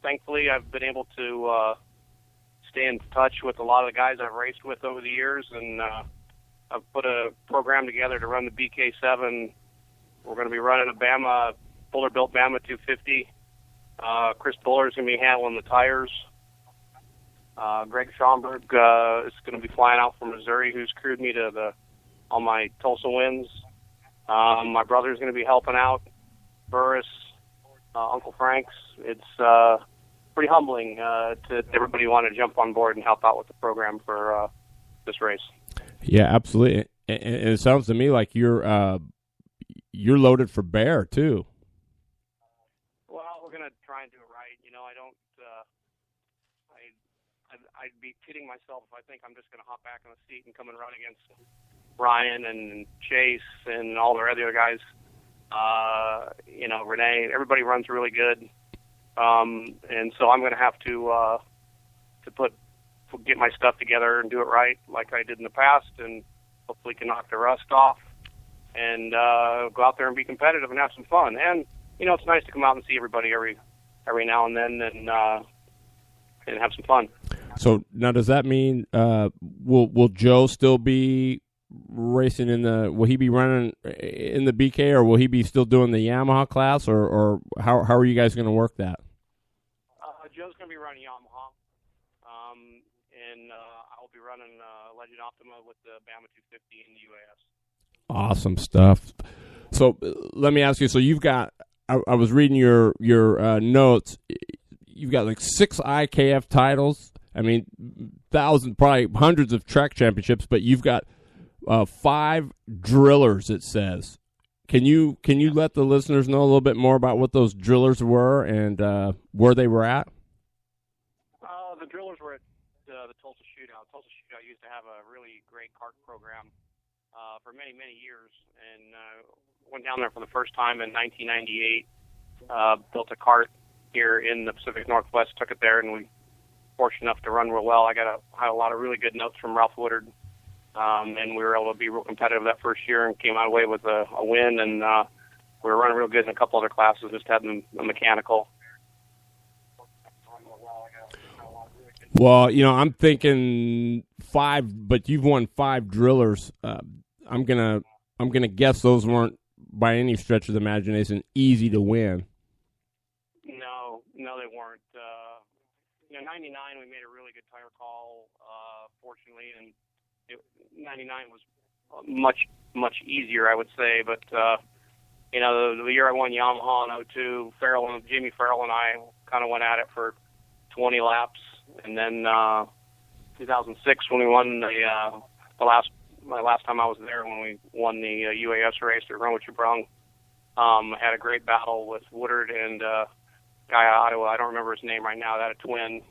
thankfully, I've been able to stay in touch with a lot of the guys I've raced with over the years, and I've put a program together to run the BK7. We're going to be running a Buller-built Bama 250. Chris Buller is going to be handling the tires. Greg Schomburg is going to be flying out from Missouri, who's crewed me to all my Tulsa wins. My brother's going to be helping out. Burris, Uncle Frank's. It's pretty humbling to everybody want to jump on board and help out with the program for this race. Yeah, absolutely. And it sounds to me like you're loaded for bear too. Well, we're going to try and do it right. You know, I'd be kidding myself if I think I'm just going to hop back in the seat and come and run against Ryan and Chase and all the other guys. Renee, everybody runs really good. And so I'm going to have to get my stuff together and do it right like I did in the past, and hopefully can knock the rust off and go out there and be competitive and have some fun. And, it's nice to come out and see everybody every now and then and have some fun. So now does that mean will Joe still be racing will he be running in the BK, or will he be still doing the Yamaha class, or how are you guys going to work that? Joe's going to be running Yamaha, and I'll be running Legend Optima with the Bama 250 in the UAS. Awesome stuff. So let me ask you, so you've got, I was reading your notes, you've got like 6 IKF titles, I mean, thousands, probably hundreds of track championships, but you've got 5 drillers, it says. Can you let the listeners know a little bit more about what those drillers were and where they were at? The drillers were at the Tulsa Shootout. Tulsa Shootout used to have a really great kart program for many, many years, and went down there for the first time in 1998, built a kart here in the Pacific Northwest, took it there, and we were fortunate enough to run real well. I had a lot of really good notes from Ralph Woodard. And we were able to be real competitive that first year and came out away with a win. And we were running real good in a couple other classes, just had the mechanical. Well, I'm thinking 5, but you've won 5 drillers. I'm gonna guess those weren't by any stretch of the imagination easy to win. No, they weren't. 99 we made a really good tire call, fortunately, and 99 was much easier, I would say. But the year I won Yamaha in 02, Jamie Farrell and I kind of went at it for 20 laps, and then 2006 when we won my last time I was there, when we won the UAS race at Romochabrung, I had a great battle with Woodard and guy out of Ottawa. I don't remember his name right now. That a twin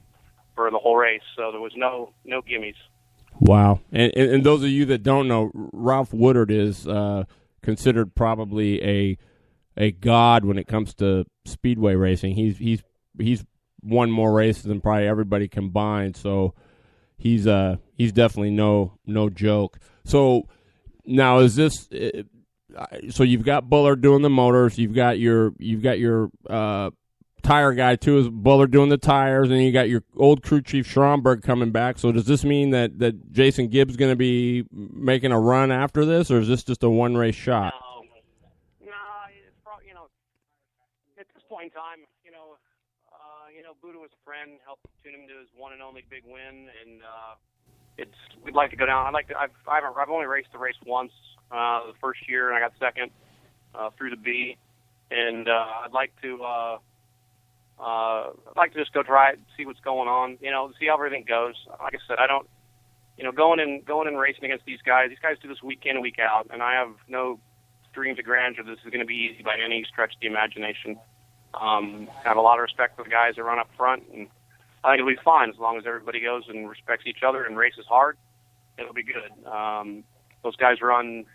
for the whole race, so there was no gimmies. Wow. And those of you that don't know, Ralph Woodard is considered probably a god when it comes to speedway racing. He's won more races than probably everybody combined, so he's definitely no joke. So now is this so you've got Buller doing the motors, you've got your tire guy too, is Buller doing the tires, and you got your old crew chief Schomburg coming back. So does this mean that Jason Gibbs going to be making a run after this, or is this just a one race shot? No, it's probably, at this point in time, Buddha was a friend, helped tune him to his one and only big win, and we'd like to go down. I've only raced the race once, the first year, and I got second through the B, and I'd like to just go try it, see what's going on, see how everything goes. Like I said, I don't, going and racing against these guys do this week in and week out, and I have no dreams of grandeur. This is going to be easy by any stretch of the imagination. I have a lot of respect for the guys that run up front, and I think it'll be fine as long as everybody goes and respects each other and races hard. It'll be good. Those guys run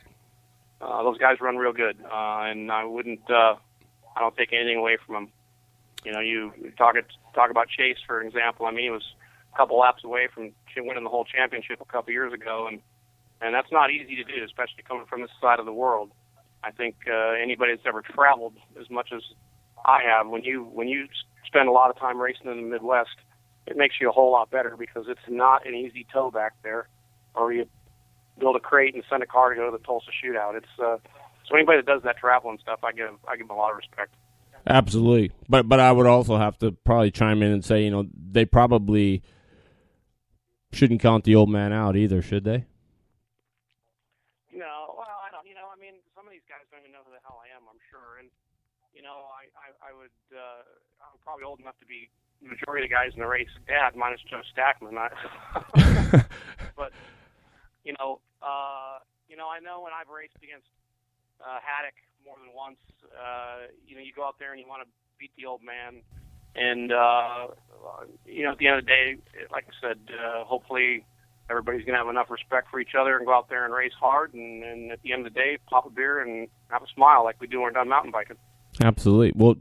real good, and I don't take anything away from them. You talk about Chase, for example. I mean, he was a couple laps away from winning the whole championship a couple years ago, and that's not easy to do, especially coming from this side of the world. I think anybody that's ever traveled as much as I have, when you spend a lot of time racing in the Midwest, it makes you a whole lot better because it's not an easy tow back there, or you build a crate and send a car to go to the Tulsa shootout. It's so anybody that does that travel and stuff, I give them a lot of respect. Absolutely, but I would also have to probably chime in and say, you know, they probably shouldn't count the old man out either, should they? No, well, I don't. You know, I mean, some of these guys don't even know who the hell I am, I'm sure. And you know, I would. I'm probably old enough to be the majority of the guys in the race dad, minus Joe Stackman. But you know, I know when I've raced against Haddock more than once. You know, you go out there and you want to beat the old man, and you know, at the end of the day, like I said, hopefully everybody's going to have enough respect for each other and go out there and race hard, and at the end of the day, pop a beer and have a smile like we do when we're done mountain biking. Absolutely. Well,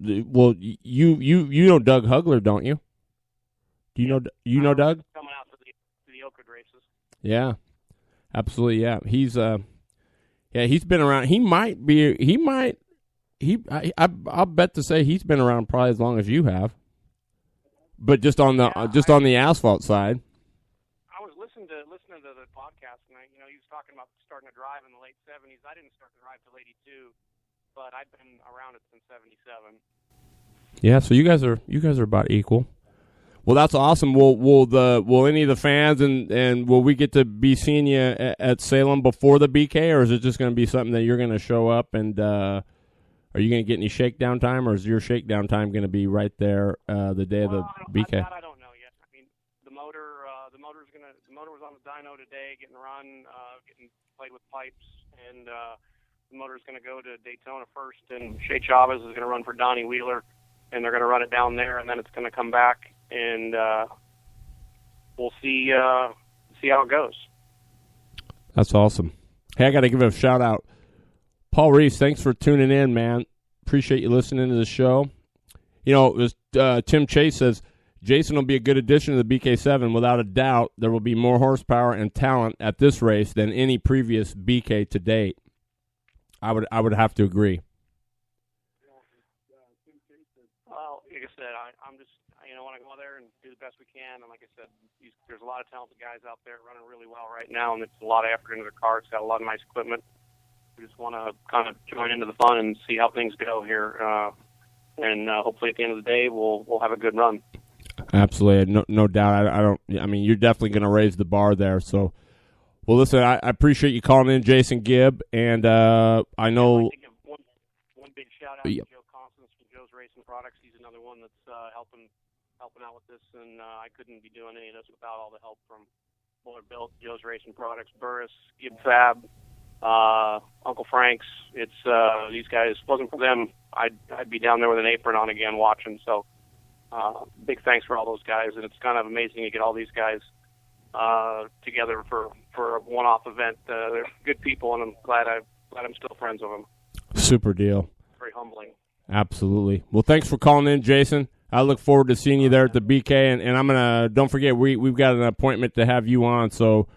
you know Doug Hugler, don't you? Do you know Doug? Coming out to the Oakwood races. Yeah, absolutely. Yeah, he's been around. I'll bet to say he's been around probably as long as you have, but just on the asphalt side. I was listening to the podcast, and he was talking about starting to drive in the late '70s. I didn't start to drive till '82, but I've been around it since '77. Yeah, so you guys are about equal. Well, that's awesome. Will any of the fans and will we get to be seeing you at Salem before the BK, or is it just going to be something that you're going to show up and are you going to get any shakedown time, or is your shakedown time going to be right there the day of the BK? I don't know yet. I mean, the motor was on the dyno today, getting run, getting played with pipes, and the motor's going to go to Daytona first, and Shea Chavez is going to run for Donnie Wheeler, and they're going to run it down there, and then it's going to come back. And we'll see how it goes. That's awesome. Hey, I got to give a shout out. Paul Reese, thanks for tuning in, man. Appreciate you listening to the show. You know, it was, Tim Chase says, Jason will be a good addition to the BK7. Without a doubt, there will be more horsepower and talent at this race than any previous BK to date. I would have to agree. Well, like I said, I'm just, want to go there and do the best we can. And like I said, there's a lot of talented guys out there running really well right now, and it's a lot of effort into their car. It's got a lot of nice equipment. We just want to kind of join into the fun and see how things go here. And hopefully at the end of the day, we'll have a good run. Absolutely. No doubt. I mean, you're definitely going to raise the bar there. So, well, listen, I appreciate you calling in, Jason Gibb. And I know. I'd like to give one big shout out to Joe Constance from Joe's Racing Products. He's another one that's helping out with this, and I couldn't be doing any of this without all the help from Buller Built, Joe's Racing Products, Burris, Gibb Fab, Uncle Frank's. It's these guys. If it wasn't for them, I'd be down there with an apron on again watching. So big thanks for all those guys, and it's kind of amazing to get all these guys together for a one-off event. They're good people, and I'm glad I'm still friends with them. Super deal. Very humbling. Absolutely. Well, thanks for calling in, Jason. I look forward to seeing you there at the BK, and I'm gonna. Don't forget, we've got an appointment to have you on, so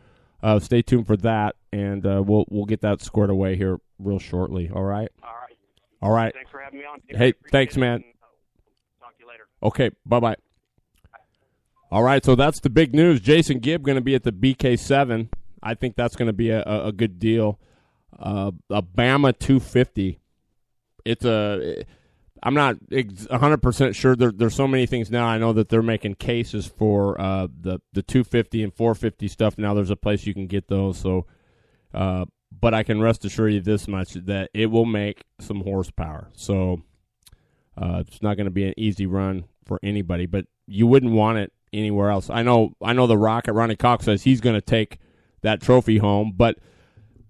stay tuned for that, and we'll get that squared away here real shortly. All right. All right. Thanks for having me on. Hey, thanks, man. Talk to you later. Okay. Bye. All right. So that's the big news. Jason Gibb going to be at the BK7. I think that's going to be a good deal. A Bama 250. I'm not 100% sure. There's so many things now. I know that they're making cases for the 250 and 450 stuff. Now there's a place you can get those. So, but I can rest assure you this much, that it will make some horsepower. So it's not going to be an easy run for anybody, but you wouldn't want it anywhere else. I know the Rocket, Ronnie Cox, says he's going to take that trophy home. But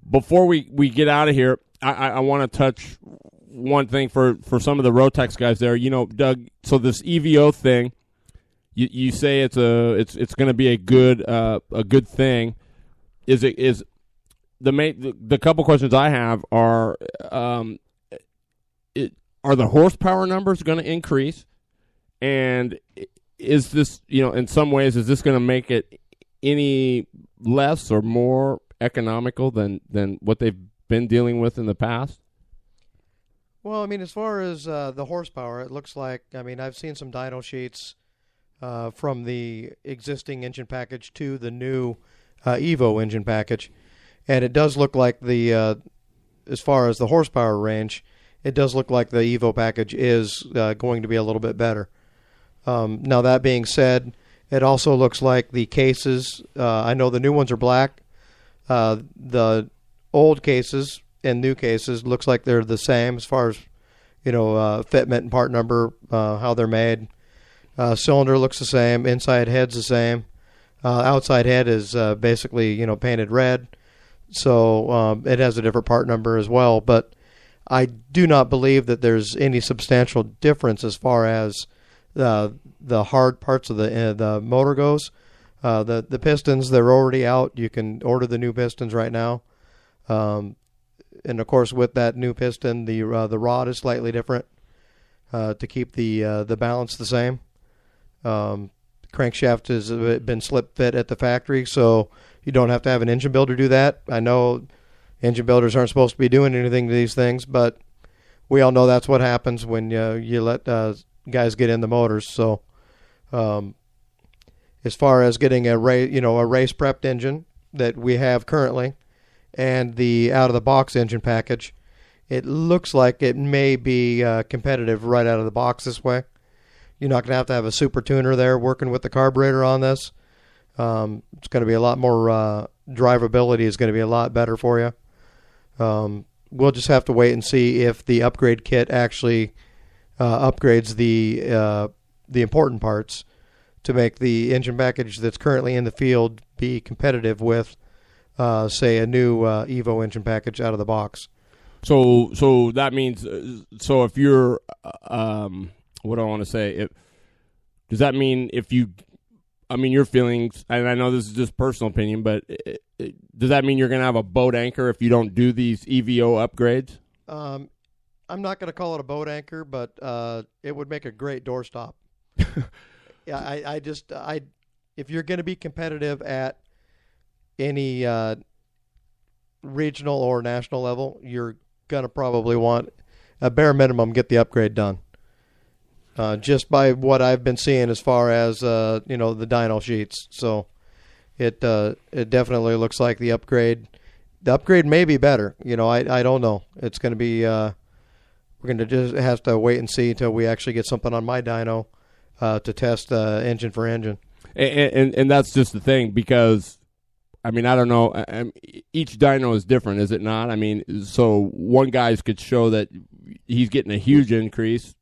before we get out of here, I want to touch one thing for some of the Rotex guys there. You know, Doug, so this EVO thing, you say it's going to be a good thing. Is the couple questions I have are the horsepower numbers going to increase, and is this, in some ways, is this going to make it any less or more economical than what they've been dealing with in the past? Well, I mean, as far as the horsepower, it looks like, I mean, I've seen some dyno sheets from the existing engine package to the new Evo engine package, and it does look like as far as the horsepower range, it does look like the Evo package is going to be a little bit better. Now, that being said, it also looks like the cases, I know the new ones are black. The old cases and new cases looks like they're the same as far as, fitment and part number, how they're made. Cylinder looks the same. Inside head's the same. Outside head is basically, painted red. So it has a different part number as well. But I do not believe that there's any substantial difference as far as the hard parts of the motor goes. The pistons, they're already out. You can order the new pistons right now. And of course, with that new piston, the rod is slightly different to keep the balance the same. Crankshaft has been slip fit at the factory, so you don't have to have an engine builder do that. I know engine builders aren't supposed to be doing anything to these things, but we all know that's what happens when you let guys get in the motors. So, as far as getting a race prepped engine that we have currently, and the out of the box engine package, it looks like it may be competitive right out of the box this way. You're not going to have a super tuner there working with the carburetor on this. It's going to be a lot more drivability is going to be a lot better for you. We'll just have to wait and see if the upgrade kit actually upgrades the important parts to make the engine package that's currently in the field be competitive with, say, a new Evo engine package out of the box. So that means if you're what do I want to say? Does that mean your feelings, and I know this is just personal opinion, but does that mean you're going to have a boat anchor if you don't do these EVO upgrades? I'm not going to call it a boat anchor, but it would make a great doorstop. Yeah, if you're going to be competitive at any regional or national level, you're going to probably want a bare minimum get the upgrade done. Just by what I've been seeing as far as the dyno sheets, so it definitely looks like the upgrade may be better. I don't know. It's going to be we're going to just have to wait and see until we actually get something on my dyno to test engine for engine. And that's just the thing, because I don't know. Each dyno is different, is it not? So one guy's could show that he's getting a huge increase,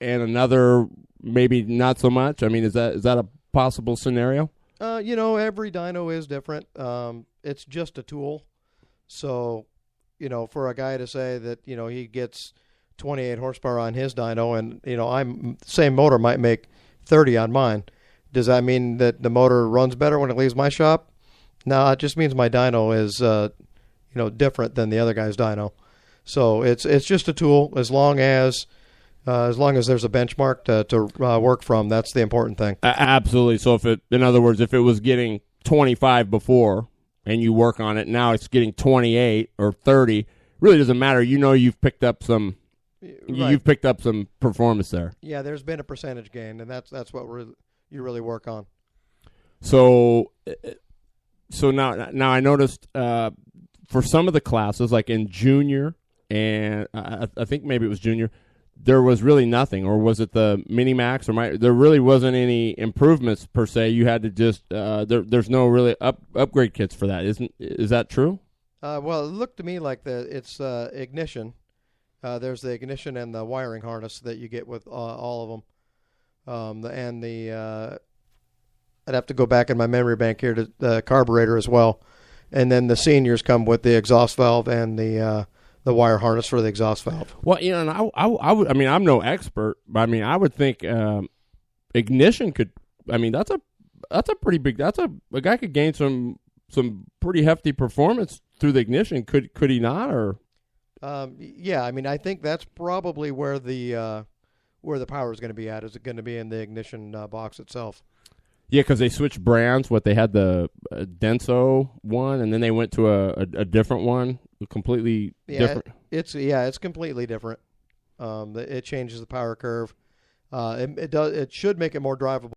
and another maybe not so much. Is that a possible scenario? Every dyno is different. It's just a tool. So, for a guy to say that, he gets 28 horsepower on his dyno and, same motor might make 30 on mine. Does that mean that the motor runs better when it leaves my shop? No, it just means my dyno is, different than the other guy's dyno. So it's just a tool. As long as there's a benchmark to work from, that's the important thing. Absolutely. So in other words, if it was getting 25 before and you work on it, now it's getting 28 or 30, really doesn't matter. You've picked up some. Right. You've picked up some performance there. Yeah, there's been a percentage gain, and that's what you really work on. So now I noticed for some of the classes, like in junior, and I think maybe it was junior, there was really nothing, or was it the mini max? There really wasn't any improvements per se. You had to just there's no really upgrade kits for that. Is that true? Well, it looked to me like it's ignition. There's the ignition and the wiring harness that you get with all of them. I'd have to go back in my memory bank here to the carburetor as well. And then the seniors come with the exhaust valve and the wire harness for the exhaust valve. Well, and I would. I'm no expert, but I would think ignition could. That's a pretty big. A guy could gain some pretty hefty performance through the ignition. Could he not? Or yeah, I think that's probably where the power is going to be at. Is it going to be in the ignition box itself? Yeah, because they switched brands. They had the Denso one, and then they went to a different one, completely different. It's completely different. It changes the power curve. It should make it more drivable.